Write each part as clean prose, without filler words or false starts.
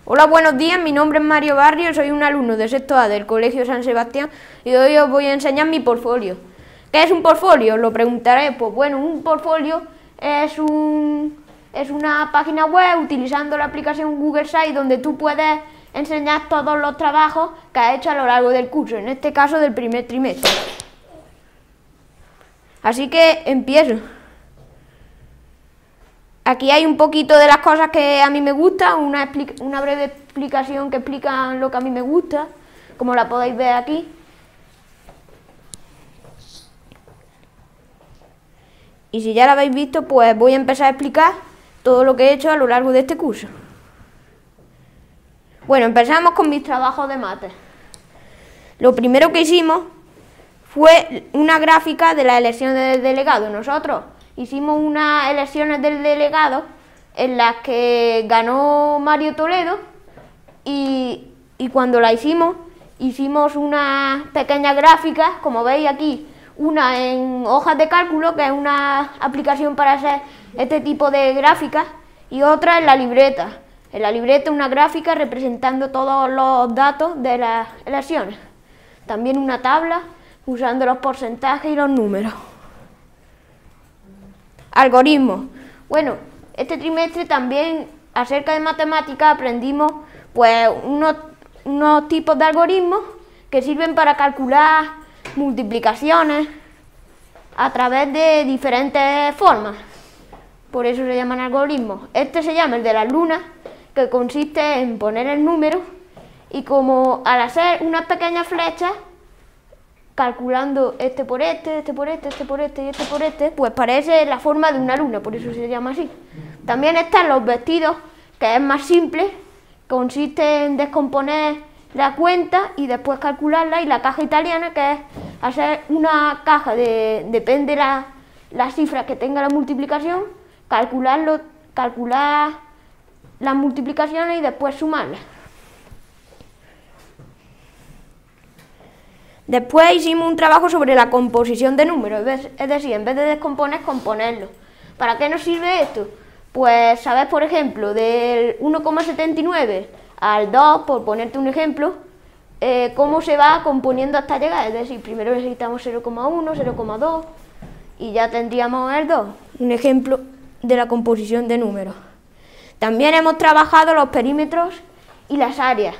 Hola, buenos días, mi nombre es Mario Barrio, soy un alumno de sexto A del Colegio San Sebastián y hoy os voy a enseñar mi portfolio. ¿Qué es un portfolio? Lo preguntaré. Pues bueno, un portfolio es una página web utilizando la aplicación Google Sites donde tú puedes enseñar todos los trabajos que has hecho a lo largo del curso, en este caso del primer trimestre. Así que empiezo. Aquí hay un poquito de las cosas que a mí me gustan, una breve explicación que explica lo que a mí me gusta, como la podéis ver aquí. Y si ya la habéis visto, pues voy a empezar a explicar todo lo que he hecho a lo largo de este curso. Bueno, empezamos con mis trabajos de mates. Lo primero que hicimos fue una gráfica de las elecciones del delegado. Nosotros hicimos unas elecciones del delegado en las que ganó Mario Toledo y cuando la hicimos unas pequeñas gráficas, como veis aquí, una en hojas de cálculo, que es una aplicación para hacer este tipo de gráficas, y otra en la libreta. En la libreta una gráfica representando todos los datos de las elecciones. También una tabla usando los porcentajes y los números. Algoritmos. Bueno, este trimestre también acerca de matemáticas aprendimos pues unos tipos de algoritmos que sirven para calcular multiplicaciones a través de diferentes formas. Por eso se llaman algoritmos. Este se llama el de las lunas, que consiste en poner el número y como al hacer unas pequeñas flechas, calculando este por este, este por este, este por este y este por este, pues parece la forma de una luna, por eso se llama así. También están los vestidos, que es más simple, consiste en descomponer la cuenta y después calcularla, y la caja italiana, que es hacer una caja, depende las cifras que tenga la multiplicación, calcular las multiplicaciones y después sumarlas. Después hicimos un trabajo sobre la composición de números, es decir, en vez de descomponer, componerlos. ¿Para qué nos sirve esto? Pues sabes, por ejemplo, del 1,79 al 2, por ponerte un ejemplo, cómo se va componiendo hasta llegar. Es decir, primero necesitamos 0,1, 0,2 y ya tendríamos el 2. Un ejemplo de la composición de números. También hemos trabajado los perímetros y las áreas.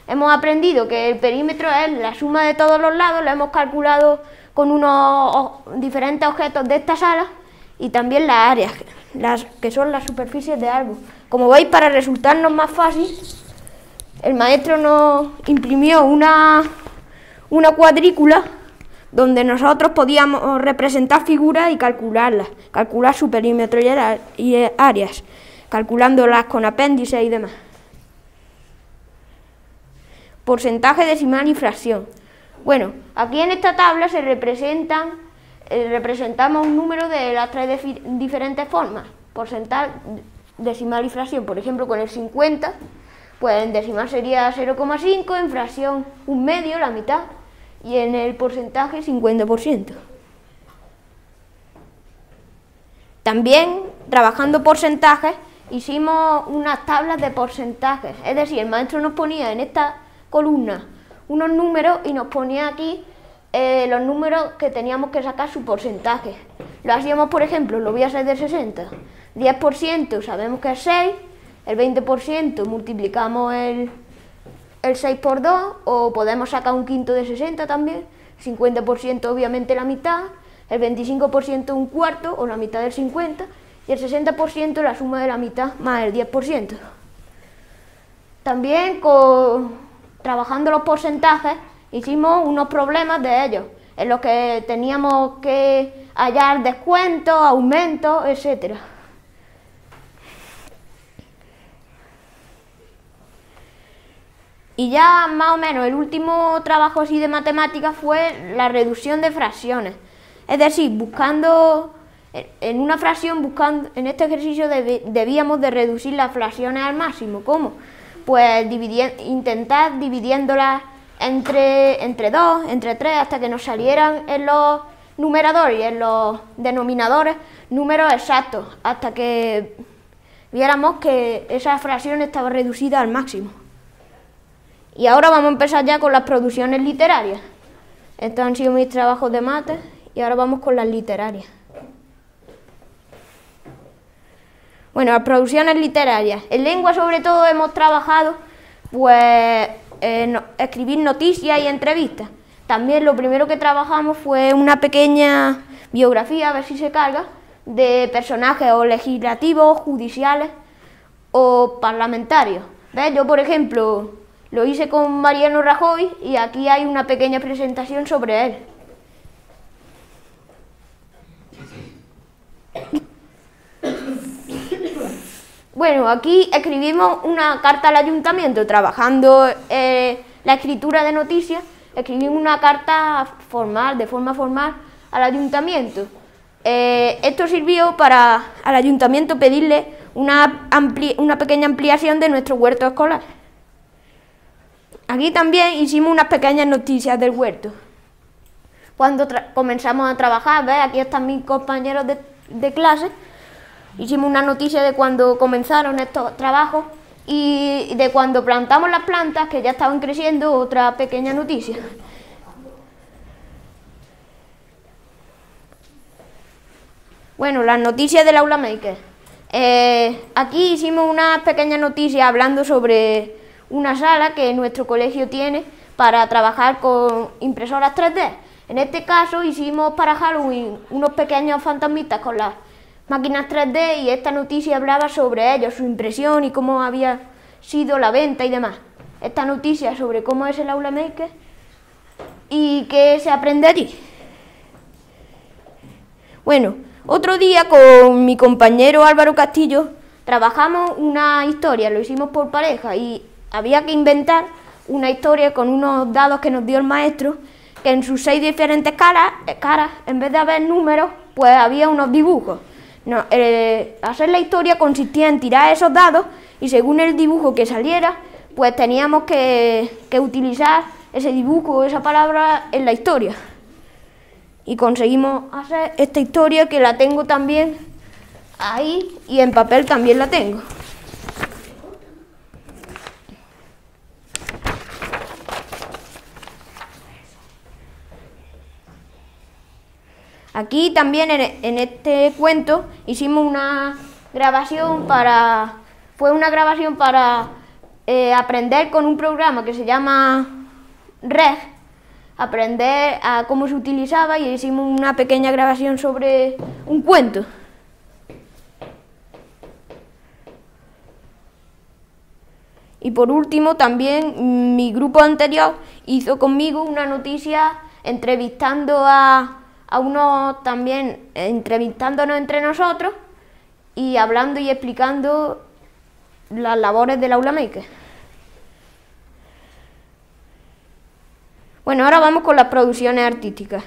Hemos aprendido que el perímetro es la suma de todos los lados, lo hemos calculado con unos diferentes objetos de esta sala, y también las áreas, que son las superficies de algo. Como veis, para resultarnos más fácil, el maestro nos imprimió una cuadrícula donde nosotros podíamos representar figuras y calcularlas, calcular su perímetro y áreas, calculándolas con apéndices y demás. Porcentaje, decimal y fracción. Bueno, aquí en esta tabla se representamos un número de las tres diferentes formas: porcentaje, decimal y fracción. Por ejemplo, con el 50, pues en decimal sería 0,5, en fracción un medio, la mitad, y en el porcentaje 50%. También, trabajando porcentajes, hicimos unas tablas de porcentajes, es decir, el maestro nos ponía en esta columna unos números y nos ponía aquí los números que teníamos que sacar su porcentaje. Lo hacíamos, por ejemplo, lo voy a hacer de 60, 10% sabemos que es 6, el 20% multiplicamos el 6 por 2, o podemos sacar un quinto de 60 también, 50% obviamente la mitad, el 25% un cuarto o la mitad del 50, y el 60% la suma de la mitad más el 10%. También trabajando los porcentajes hicimos unos problemas de ellos, en los que teníamos que hallar descuentos, aumentos, etc. Y ya más o menos el último trabajo así de matemáticas fue la reducción de fracciones. Es decir, en una fracción, en este ejercicio debíamos de reducir las fracciones al máximo. ¿Cómo? Pues intentar dividiéndolas entre 2, entre 3, hasta que nos salieran en los numeradores y en los denominadores números exactos, hasta que viéramos que esa fracción estaba reducida al máximo. Y ahora vamos a empezar ya con las producciones literarias. Estos han sido mis trabajos de mates y ahora vamos con las literarias. Bueno, las producciones literarias. En lengua sobre todo hemos trabajado pues escribir noticias y entrevistas. También lo primero que trabajamos fue una pequeña biografía, a ver si se carga, de personajes o legislativos, judiciales o parlamentarios. ¿Ves? Yo, por ejemplo, lo hice con Mariano Rajoy y aquí hay una pequeña presentación sobre él. Bueno, aquí escribimos una carta al ayuntamiento, trabajando la escritura de noticias, escribimos una carta formal, de forma formal, al ayuntamiento. Esto sirvió para al ayuntamiento pedirle una pequeña ampliación de nuestro huerto escolar. Aquí también hicimos unas pequeñas noticias del huerto. Cuando comenzamos a trabajar, ¿ves? Aquí están mis compañeros de clase. Hicimos una noticia de cuando comenzaron estos trabajos y de cuando plantamos las plantas, que ya estaban creciendo, otra pequeña noticia. Bueno, las noticias del Aula Maker. Aquí hicimos una pequeña noticia hablando sobre una sala que nuestro colegio tiene para trabajar con impresoras 3D. En este caso hicimos para Halloween unos pequeños fantasmitas con las máquinas 3D y esta noticia hablaba sobre ellos, su impresión y cómo había sido la venta y demás. Esta noticia sobre cómo es el Aula Maker y qué se aprende allí. Bueno, otro día con mi compañero Álvaro Castillo trabajamos una historia, lo hicimos por pareja y había que inventar una historia con unos dados que nos dio el maestro, que en sus 6 diferentes caras, en vez de haber números, pues había unos dibujos. No, hacer la historia consistía en tirar esos dados y según el dibujo que saliera, pues teníamos que utilizar ese dibujo o esa palabra en la historia. Y conseguimos hacer esta historia, que la tengo también ahí y en papel también la tengo. Aquí también en este cuento hicimos una grabación para aprender con un programa que se llama Reg, aprender a cómo se utilizaba y hicimos una pequeña grabación sobre un cuento. Y por último también mi grupo anterior hizo conmigo una noticia entrevistando a unos también, entrevistándonos entre nosotros y hablando y explicando las labores del Aula Maker. Bueno, ahora vamos con las producciones artísticas.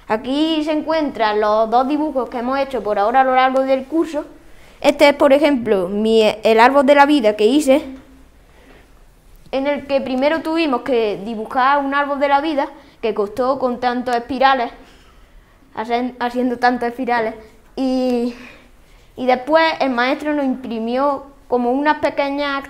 Aquí se encuentran los 2 dibujos que hemos hecho por ahora a lo largo del curso. Este es, por ejemplo, el árbol de la vida que hice, en el que primero tuvimos que dibujar un árbol de la vida que costó con tantos espirales, haciendo tantos espirales, y después el maestro nos imprimió como unas pequeñas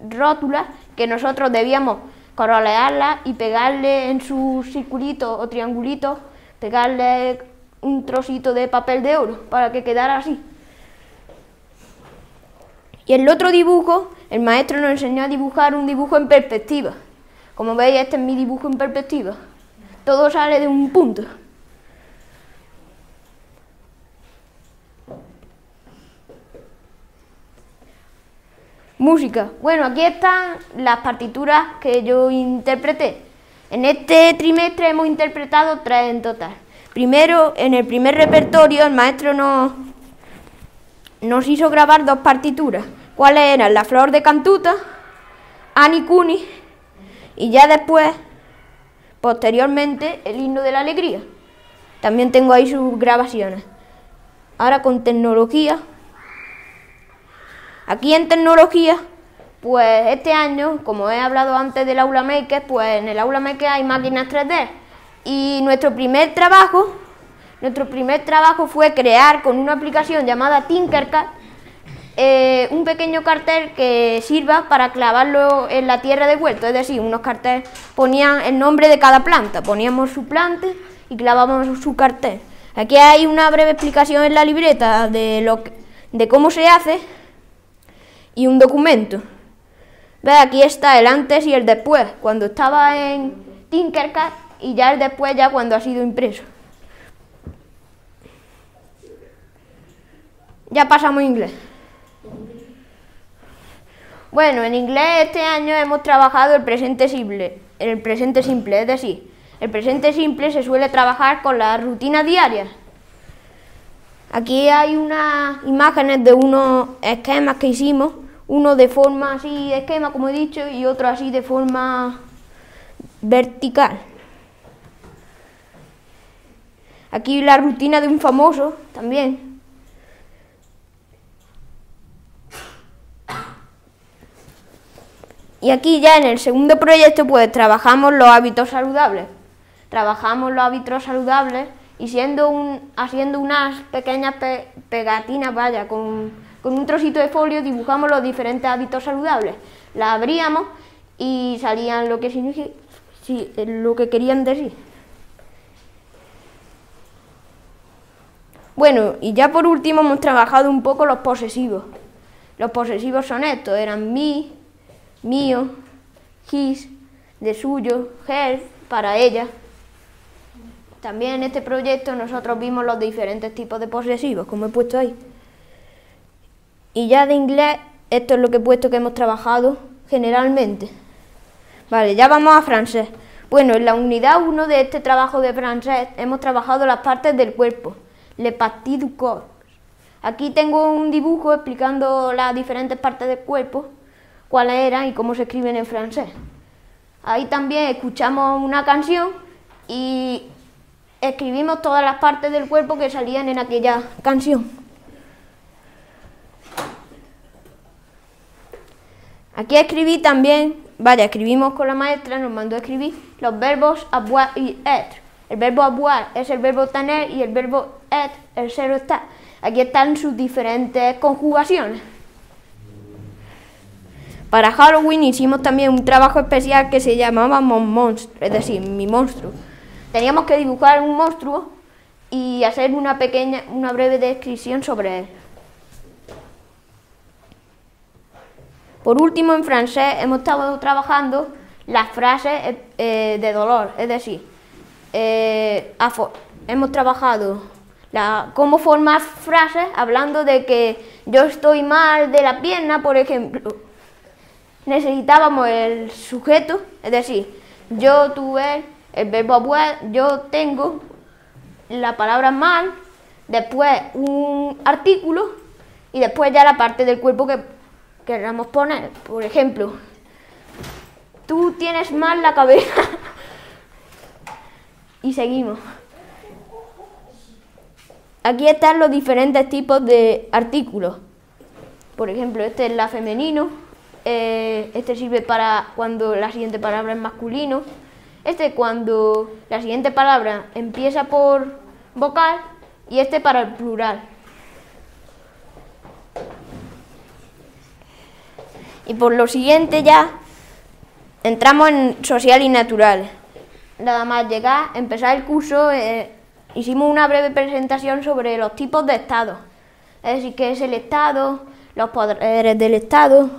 rótulas que nosotros debíamos colorearlas y pegarle en sus circulitos o triangulitos, pegarle un trocito de papel de oro para que quedara así. Y el otro dibujo, el maestro nos enseñó a dibujar un dibujo en perspectiva. Como veis, este es mi dibujo en perspectiva. Todo sale de un punto. Música. Bueno, aquí están las partituras que yo interpreté. En este trimestre hemos interpretado 3 en total. Primero, en el primer repertorio, el maestro nos hizo grabar 2 partituras. ¿Cuáles eran? La flor de Cantuta, Ani Kuni, y ya después, posteriormente, el himno de la alegría. También tengo ahí sus grabaciones. Ahora con tecnología. Aquí en tecnología, pues este año, como he hablado antes del Aula Maker, pues en el Aula Maker hay máquinas 3D. Y nuestro primer trabajo fue crear con una aplicación llamada Tinkercad un pequeño cartel que sirva para clavarlo en la tierra del huerto, es decir, unos carteles ponían el nombre de cada planta, poníamos su planta y clavábamos su cartel. Aquí hay una breve explicación en la libreta de cómo se hace y un documento. ¿Ves? Aquí está el antes y el después, cuando estaba en Tinkercad, y ya el después ya cuando ha sido impreso. Ya pasamos a inglés. Bueno, en inglés este año hemos trabajado el presente simple, es decir, el presente simple se suele trabajar con las rutinas diarias. Aquí hay unas imágenes de unos esquemas que hicimos, uno de forma así de esquema, como he dicho, y otro así de forma vertical. Aquí la rutina de un famoso también. Y aquí ya en el segundo proyecto pues trabajamos los hábitos saludables. Y haciendo unas pequeñas pegatinas, con un trocito de folio dibujamos los diferentes hábitos saludables. La abríamos y salían lo que querían decir. Bueno, y ya por último hemos trabajado un poco los posesivos. Los posesivos son estos, eran mi, mío, his, de suyo, her, para ella. También en este proyecto nosotros vimos los diferentes tipos de posesivos, como he puesto ahí. Y ya de inglés, esto es lo que he puesto que hemos trabajado generalmente. Vale, ya vamos a francés. Bueno, en la unidad 1 de este trabajo de francés hemos trabajado las partes del cuerpo, les parties du corps. Aquí tengo un dibujo explicando las diferentes partes del cuerpo, cuáles eran y cómo se escriben en francés. Ahí también escuchamos una canción y escribimos todas las partes del cuerpo que salían en aquella canción. Aquí escribí también, escribimos con la maestra, nos mandó a escribir los verbos avoir y être. El verbo avoir es el verbo tener y el verbo être el ser o estar. Aquí están sus diferentes conjugaciones. Para Halloween hicimos también un trabajo especial que se llamaba Mon Monstre, es decir, mi monstruo. Teníamos que dibujar un monstruo y hacer una breve descripción sobre él. Por último, en francés hemos estado trabajando las frases de dolor, es decir, hemos trabajado cómo formar frases hablando de que yo estoy mal de la pierna, por ejemplo. Necesitábamos el sujeto, es decir, yo, tú, él, el verbo avoir, yo tengo, la palabra mal, después un artículo y después ya la parte del cuerpo que queramos poner. Por ejemplo, tú tienes mal la cabeza. Y seguimos. Aquí están los diferentes tipos de artículos. Por ejemplo, este es la femenino. Este sirve para cuando la siguiente palabra es masculino. Este cuando la siguiente palabra empieza por vocal. Y este para el plural. Y por lo siguiente ya entramos en social y natural. Nada más llegar, empezar el curso, hicimos una breve presentación sobre los tipos de Estado. Es decir, qué es el Estado, los poderes del Estado,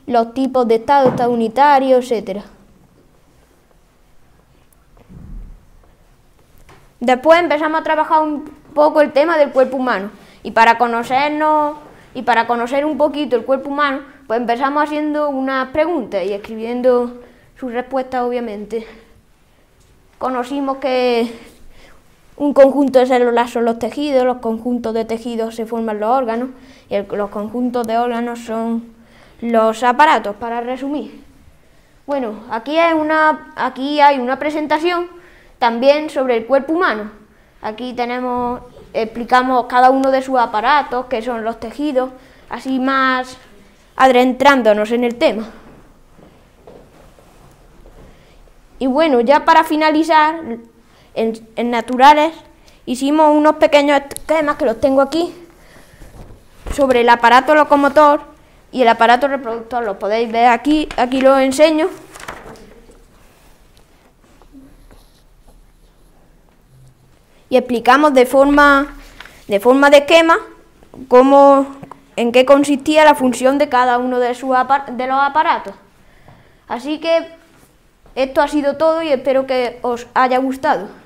los tipos de Estado unitario, etc. Después empezamos a trabajar un poco el tema del cuerpo humano. Y para conocernos y para conocer un poquito el cuerpo humano, pues empezamos haciendo unas preguntas y escribiendo sus respuestas, obviamente. Conocimos que un conjunto de células son los tejidos, los conjuntos de tejidos se forman los órganos y los conjuntos de órganos son los aparatos, para resumir. Bueno, aquí hay una presentación también sobre el cuerpo humano. Aquí explicamos cada uno de sus aparatos, que son los tejidos, así más adentrándonos en el tema. Y bueno, ya para finalizar, en naturales, hicimos unos pequeños esquemas que los tengo aquí, sobre el aparato locomotor y el aparato reproductor. Lo podéis ver aquí, aquí lo enseño. Y explicamos de forma de esquema en qué consistía la función de cada uno de los aparatos. Así que esto ha sido todo y espero que os haya gustado.